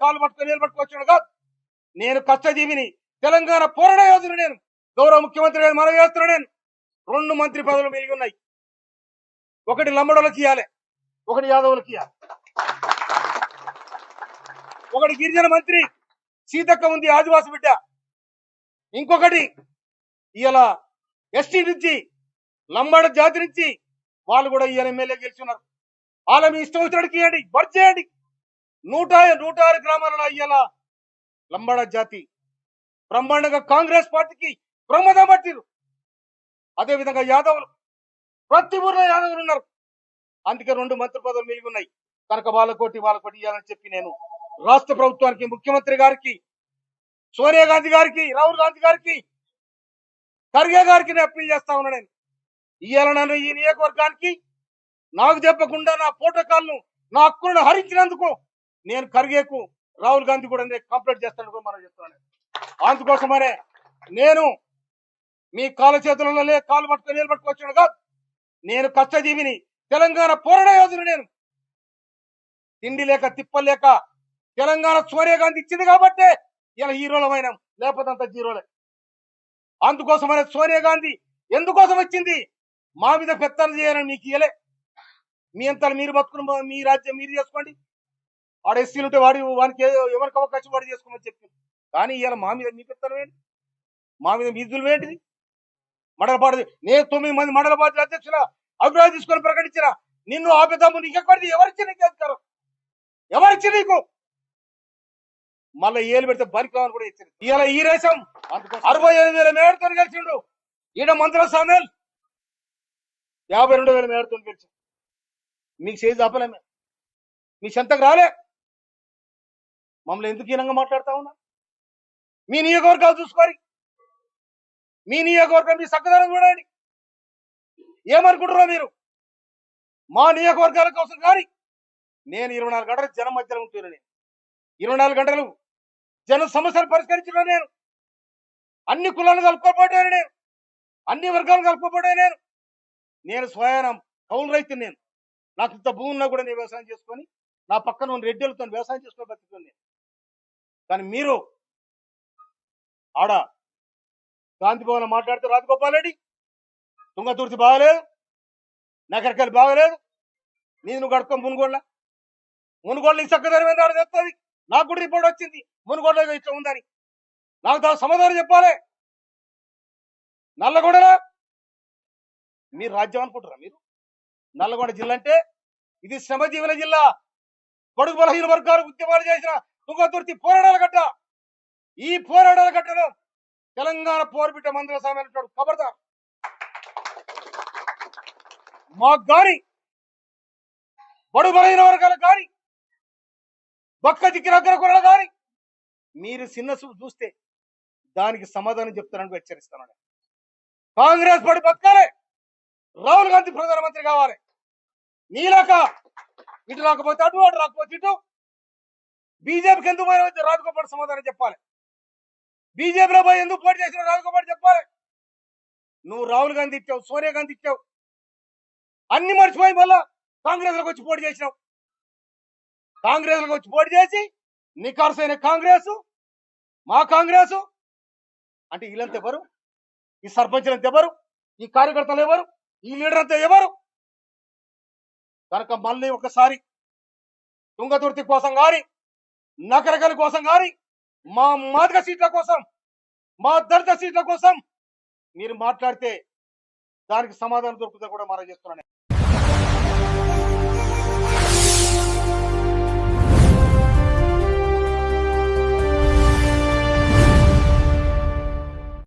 కాలు పట్టుకొని నిలబట్టుకొచ్చాడు కాదు. నేను కష్టజీవిని, తెలంగాణ పోరాట యోధుడు. నేను గౌరవ ముఖ్యమంత్రి గారు మనవి చేస్తున్నా. నేను 2 మంత్రి పదవులు మిగిలి ఉన్నాయి. ఒకటి లంబడోళ్ళకి ఇవ్వాలి, ఒకటి యాదవులకి ఇవ్వాలి. ఒకటి గిరిజన మంత్రి సీతక్క ఉంది, ఆదివాసి బిడ్డ. ఇంకొకటి ఇలా ఎస్టీ నుంచి, లంబాడ జాతి నుంచి వాళ్ళు కూడా ఇవాళ ఎమ్మెల్యే గెలుచున్నారు. వాళ్ళ మీ ఇష్టం వచ్చినట్టు ఇవ్వండి, బర్త్ చేయండి. 106 గ్రామాలలో ఇవాళ లంబాడ జాతి బ్రహ్మాండంగా కాంగ్రెస్ పార్టీకి ప్రమాదం పట్టిరు. అదేవిధంగా యాదవులు, ప్రతి ఊర్లో యాదవులు ఉన్నారు. అందుకే 2 మంత్రి పదవులు మిగిలి ఉన్నాయి. కనుక వాళ్ళకోటి ఇవ్వాలని చెప్పి నేను రాష్ట్ర ప్రభుత్వానికి, ముఖ్యమంత్రి గారికి, సోనియా గాంధీ గారికి, రాహుల్ గాంధీ గారికి, ఖర్గే గారికి నేను అప్పీల్ చేస్తా ఉన్నా. నేను ఇవాళ నన్ను ఈ నియోజకవర్గానికి నాకు చెప్పకుండా నా ప్రోటోకాల్ను, నా హక్కులను హరించినందుకు నేను ఖర్గేకు, రాహుల్ గాంధీ కూడా కంప్లైంట్ చేస్తాను మనం చెప్తున్నాను. అందుకోసమనే నేను మీ కాళ్ళ చేతులలో కాలు పట్టుకొని నిలబట్టుకొచ్చాడు కాదు. నేను కష్టజీవిని, తెలంగాణ పోరాట యోధుడు. నేను తిండి లేక తిప్పలేక తెలంగాణ సోనియా గాంధీ ఇచ్చింది కాబట్టే ఇలా హీరోలమైన, లేకపోతే అంత జీరోలే. అందుకోసమనే సోనియా గాంధీ ఎందుకోసం వచ్చింది? మా మీద పెత్తనం చేయాలని మీకు ఇయ్యలే. మీ అంతా మీరు బతుకుని మీ రాజ్యం మీరు చేసుకోండి. వాడు ఎస్సీలు ఉంటే వానికి ఎవరికి అవకాశం వాడు చేసుకోమని చెప్పింది. కానీ ఇలా మా మీద మీ పెత్తనం ఏంటి? మా మీద మీ దులు ఏంటిది? మండలపాడు నేను 9 మంది మండల పార్టీ అధ్యక్షుల అభిప్రాయం తీసుకొని ప్రకటించిన నిన్ను ఆపేద్దాము. నీకు ఎక్కడిది? ఎవరిచ్చి నీకు అధికారం? ఎవరిచ్చి నీకు? మళ్ళీ ఏలు పెడితే బలికామని కూడా ఇచ్చింది. ఇలా ఈ రేషం 65,000 మేడతో గెలిచిండు. ఈడ మంత్రుల సామెల్ 52,000 మేడతో గెలిచిండు. మీకు చేసి ఆపలేమే, మీ చెంతకు రాలే. మమ్మల్ని ఎందుకు హీనంగా మాట్లాడుతా ఉన్నా? మీ నియోజకవర్గాలు చూసుకోరి, మీ నియోజకవర్గం మీ చక్కదనం చూడండి. ఏమనుకుంటారో మీరు? మా నియోజకవర్గాల కోసం కానీ నేను 24 గంటలు జనం మధ్యలో ఉంటున్నాను. నేను 24 గంటలు జన సమస్యలు పరిష్కరించిన నేను అన్ని కులాలను కలుపుకోబోయాను. నేను అన్ని వర్గాలను కలుపుకోబోయాను. నేను స్వయానం కౌలు రైతు. నేను నాకు ఇంత భూమి ఉన్నా కూడా నేను వ్యవసాయం చేసుకొని నా పక్కన ఉన్న రెడ్డిలతో వ్యవసాయం చేసుకొని బతుకుతాను నేను. కానీ మీరు ఆడ గాంధీ భవన్ మాట్లాడితే రాజగోపాల్ రెడ్డి తుంగతుర్తి బాగలేదు, నగరకాయలు బాగలేదు, నువ్వు కడుక్కో మునుగోళ్ళ ఈ చక్కదనం ఏందో తెస్తుంది. నాకు కూడా రిపోర్ట్ వచ్చింది మునుగోళ్ళ ఇట్లా ఉందని. నాకు దాని సమాధానం చెప్పాలి. నల్లగొండలో మీరు రాజ్యం అనుకుంటారా? మీరు నల్లగొండ జిల్లా అంటే ఇది శ్రమజీవుల జిల్లా. బడుగు బలహీన వర్గాలు ఉద్యమాలు చేసిన తుంగతుర్తి పోరాటాల గడ్డ. ఈ పోరాటాల గడ్డలో తెలంగాణ పోరుబిడ్డ మందుల సామె ఖబర్దార్. మాకు గాని బడుగు బలహీన వర్గాలకు గాని బక్క చిక్కిన అగ్రకులాలు గాని మీరు చిన్న చూపు చూస్తే దానికి సమాధానం చెప్తానని హెచ్చరిస్తున్నాను. కాంగ్రెస్ పార్టీ బతకాలి, రాహుల్ గాంధీ ప్రధానమంత్రి కావాలి. నీలాక ఇటు రాకపోతే అటు, అటు రాకపోతే ఇటు. బీజేపీకి ఎందుకు పోయిన రాజగోపాల్ సమాధానం చెప్పాలి. బీజేపీలో పోయి ఎందుకు పోటీ చేసిన రాజగోపాల్ చెప్పాలి. నువ్వు రాహుల్ గాంధీ ఇచ్చావు, సోనియా గాంధీ ఇచ్చావు, అన్ని మర్చిపోయి మళ్ళా కాంగ్రెస్లోకి వచ్చి పోటీ చేసినావు. కాంగ్రెస్లోకి వచ్చి పోటీ చేసి నికార్సైన కాంగ్రెస్, మా కాంగ్రెస్ అంటే వీళ్ళంతా ఎవరు? ఈ సర్పంచ్లంతా ఎవరు? ఈ కార్యకర్తలు ఎవరు? ఈ లీడర్ అంతా ఎవరు? కనుక మళ్ళీ ఒకసారి తుంగతుర్తి కోసం కానీ, నకరకల కోసం కానీ, మా మాదిగ సీట్ల కోసం, మా దళిత సీట్ల కోసం మీరు మాట్లాడితే దానికి సమాధానం దొరుకుతా కూడా మనం చేస్తున్నాను.